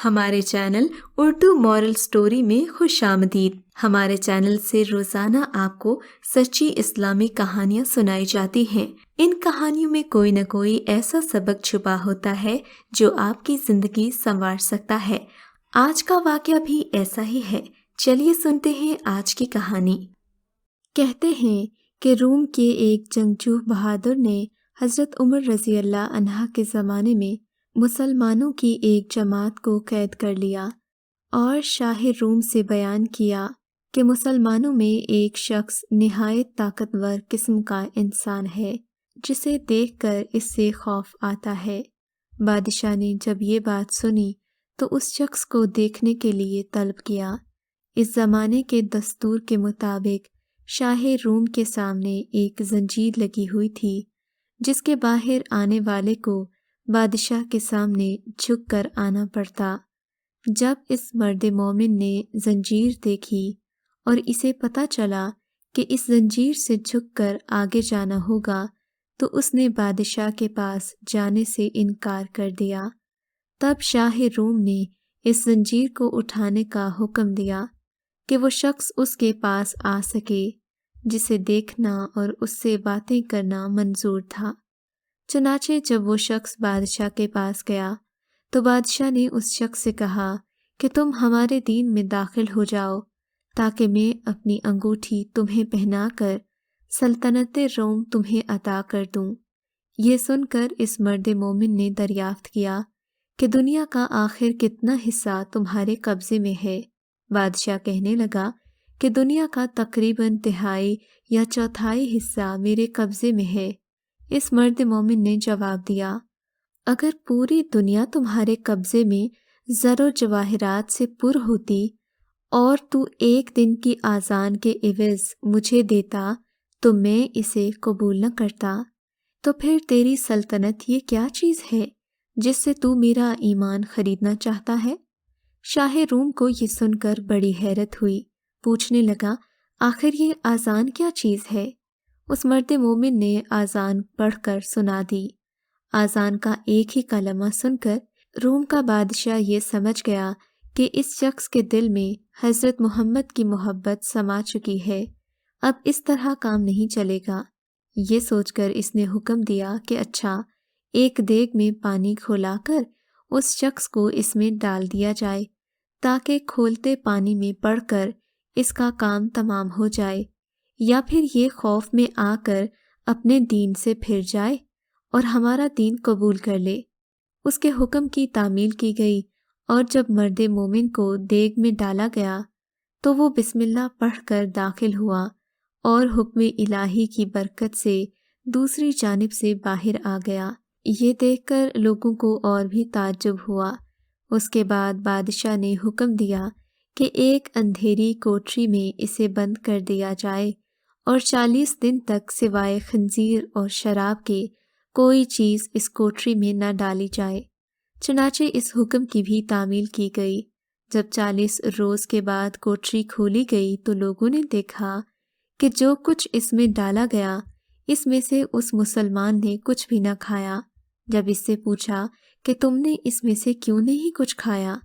ہمارے channel Urdu moral story میں خوش آمدید۔ ہمارے چینل سے روزانہ آپ کو سچی اسلامی کہانیاں سنائی جاتی ہیں۔ ان کہانیوں میں کوئی نہ کوئی ایسا سبق چھپا ہوتا ہے جو آپ کی زندگی سنوار سکتا ہے۔ آج کا واقعہ بھی ایسا ہی ہے۔ چلیے سنتے ہیں آج کی کہانی۔ کہتے ہیں کہ روم کے ایک جنگجو بہادر نے حضرت عمر رضی اللہ عنہ کے زمانے میں مسلمانوں کی ایک جماعت کو قید کر لیا اور شاہ روم سے بیان کیا کہ مسلمانوں میں ایک شخص نہایت طاقتور قسم کا انسان ہے جسے دیکھ کر اس سے خوف آتا ہے۔ بادشاہ نے جب یہ بات سنی تو اس شخص کو دیکھنے کے لیے طلب کیا۔ اس زمانے کے دستور کے مطابق شاہ روم کے سامنے ایک زنجیر لگی ہوئی تھی جس کے باہر آنے والے کو بادشاہ کے سامنے جھک کر آنا پڑتا۔ جب اس مرد مومن نے زنجیر دیکھی اور اسے پتہ چلا کہ اس زنجیر سے جھک کر آگے جانا ہوگا تو اس نے بادشاہ کے پاس جانے سے انکار کر دیا۔ تب شاہ روم نے اس زنجیر کو اٹھانے کا حکم دیا کہ وہ شخص اس کے پاس آ سکے جسے دیکھنا اور اس سے باتیں کرنا منظور تھا۔ چنانچہ جب وہ شخص بادشاہ کے پاس گیا تو بادشاہ نے اس شخص سے کہا کہ تم ہمارے دین میں داخل ہو جاؤ تاکہ میں اپنی انگوٹھی تمہیں پہنا کر سلطنت روم تمہیں عطا کر دوں۔ یہ سن کر اس مرد مومن نے دریافت کیا کہ دنیا کا آخر کتنا حصہ تمہارے قبضے میں ہے؟ بادشاہ کہنے لگا کہ دنیا کا تقریباً تہائی یا چوتھائی حصہ میرے قبضے میں ہے۔ اس مرد مومن نے جواب دیا، اگر پوری دنیا تمہارے قبضے میں زر و جواہرات سے پر ہوتی اور تو ایک دن کی آذان کے عوض مجھے دیتا تو میں اسے قبول نہ کرتا۔ تو پھر تیری سلطنت یہ کیا چیز ہے جس سے تو میرا ایمان خریدنا چاہتا ہے؟ شاہ روم کو یہ سن کر بڑی حیرت ہوئی، پوچھنے لگا، آخر یہ آذان کیا چیز ہے؟ اس مرد مومن نے آذان پڑھ کر سنا دی۔ آذان کا ایک ہی کلمہ سن کر روم کا بادشاہ یہ سمجھ گیا کہ اس شخص کے دل میں حضرت محمد کی محبت سما چکی ہے، اب اس طرح کام نہیں چلے گا۔ یہ سوچ کر اس نے حکم دیا کہ اچھا، ایک دیگ میں پانی کھولا کر اس شخص کو اس میں ڈال دیا جائے تاکہ کھولتے پانی میں پڑ کر اس کا کام تمام ہو جائے، یا پھر یہ خوف میں آ کر اپنے دین سے پھر جائے اور ہمارا دین قبول کر لے۔ اس کے حکم کی تعمیل کی گئی اور جب مرد مومن کو دیگ میں ڈالا گیا تو وہ بسم اللہ پڑھ کر داخل ہوا اور حکم الہی کی برکت سے دوسری جانب سے باہر آ گیا۔ یہ دیکھ کر لوگوں کو اور بھی تعجب ہوا۔ اس کے بعد بادشاہ نے حکم دیا کہ ایک اندھیری کوٹری میں اسے بند کر دیا جائے اور 40 دن تک سوائے خنزیر اور شراب کے کوئی چیز اس کوٹری میں نہ ڈالی جائے۔ چنانچہ اس حکم کی بھی تعمیل کی گئی۔ جب 40 روز کے بعد کوٹری کھولی گئی تو لوگوں نے دیکھا کہ جو کچھ اس میں ڈالا گیا اس میں سے اس مسلمان نے کچھ بھی نہ کھایا۔ جب اس سے پوچھا کہ تم نے اس میں سے کیوں نہیں کچھ کھایا؟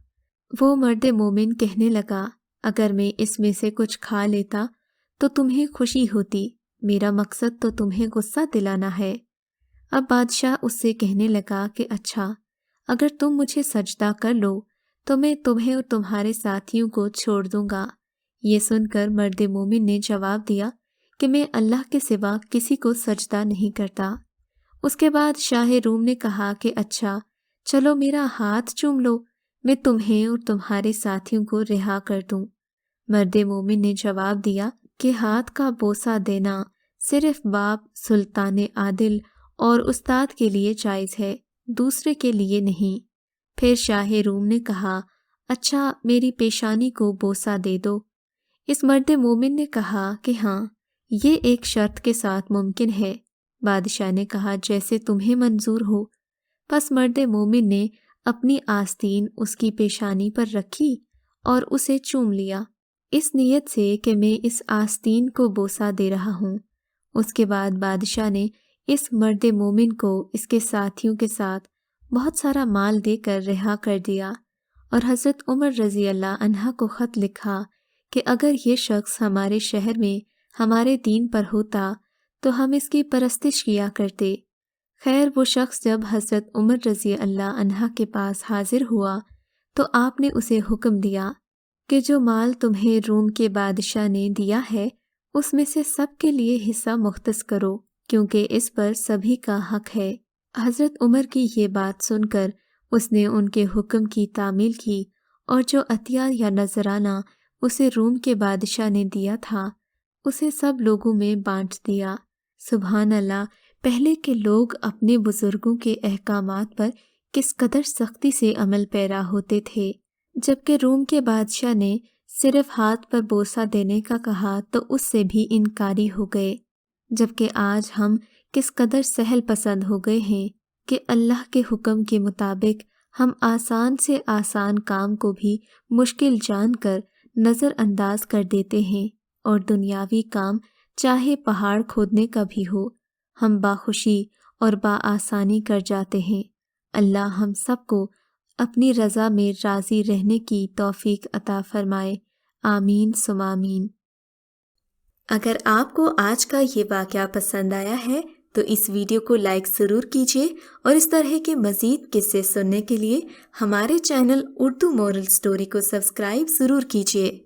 وہ مرد مومن کہنے لگا، اگر میں اس میں سے کچھ کھا لیتا تو تمہیں خوشی ہوتی، میرا مقصد تو تمہیں غصہ دلانا ہے۔ اب بادشاہ اس سے کہنے لگا کہ اچھا، اگر تم مجھے سجدہ کر لو تو میں تمہیں اور تمہارے ساتھیوں کو چھوڑ دوں گا۔ یہ سن کر مرد مومن نے جواب دیا کہ میں اللہ کے سوا کسی کو سجدہ نہیں کرتا۔ اس کے بعد شاہ روم نے کہا کہ اچھا، چلو میرا ہاتھ چوم لو، میں تمہیں اور تمہارے ساتھیوں کو رہا کر دوں۔ مرد مومن نے جواب دیا کہ ہاتھ کا بوسہ دینا صرف باپ، سلطان عادل اور استاد کے لیے جائز ہے، دوسرے کے لیے نہیں۔ پھر شاہ روم نے کہا، اچھا، میری پیشانی کو بوسہ دے دو۔ اس مرد مومن نے کہا کہ ہاں، یہ ایک شرط کے ساتھ ممکن ہے۔ بادشاہ نے کہا، جیسے تمہیں منظور ہو۔ پس مرد مومن نے اپنی آستین اس کی پیشانی پر رکھی اور اسے چوم لیا، اس نیت سے کہ میں اس آستین کو بوسہ دے رہا ہوں۔ اس کے بعد بادشاہ نے اس مرد مومن کو اس کے ساتھیوں کے ساتھ بہت سارا مال دے کر رہا کر دیا اور حضرت عمر رضی اللہ عنہ کو خط لکھا کہ اگر یہ شخص ہمارے شہر میں ہمارے دین پر ہوتا تو ہم اس کی پرستش کیا کرتے۔ خیر وہ شخص جب حضرت عمر رضی اللہ عنہ کے پاس حاضر ہوا تو آپ نے اسے حکم دیا کہ جو مال تمہیں روم کے بادشاہ نے دیا ہے اس میں سے سب کے لیے حصہ مختص کرو، کیونکہ اس پر سبھی کا حق ہے۔ حضرت عمر کی یہ بات سن کر اس نے ان کے حکم کی تعمیل کی اور جو عطیہ یا نذرانہ اسے روم کے بادشاہ نے دیا تھا اسے سب لوگوں میں بانٹ دیا۔ سبحان اللہ، پہلے کے لوگ اپنے بزرگوں کے احکامات پر کس قدر سختی سے عمل پیرا ہوتے تھے، جبکہ روم کے بادشاہ نے صرف ہاتھ پر بوسہ دینے کا کہا تو اس سے بھی انکاری ہو گئے، جبکہ آج ہم کس قدر سہل پسند ہو گئے ہیں کہ اللہ کے حکم کے مطابق ہم آسان سے آسان کام کو بھی مشکل جان کر نظر انداز کر دیتے ہیں، اور دنیاوی کام چاہے پہاڑ کھودنے کا بھی ہو ہم باخوشی اور بآسانی کر جاتے ہیں۔ اللہ ہم سب کو اپنی رضا میں راضی رہنے کی توفیق عطا فرمائے، آمین ثم آمین۔ اگر آپ کو آج کا یہ واقعہ پسند آیا ہے تو اس ویڈیو کو لائک ضرور کیجیے، اور اس طرح کے مزید قصے سننے کے لیے ہمارے چینل اردو مورل سٹوری کو سبسکرائب ضرور کیجیے۔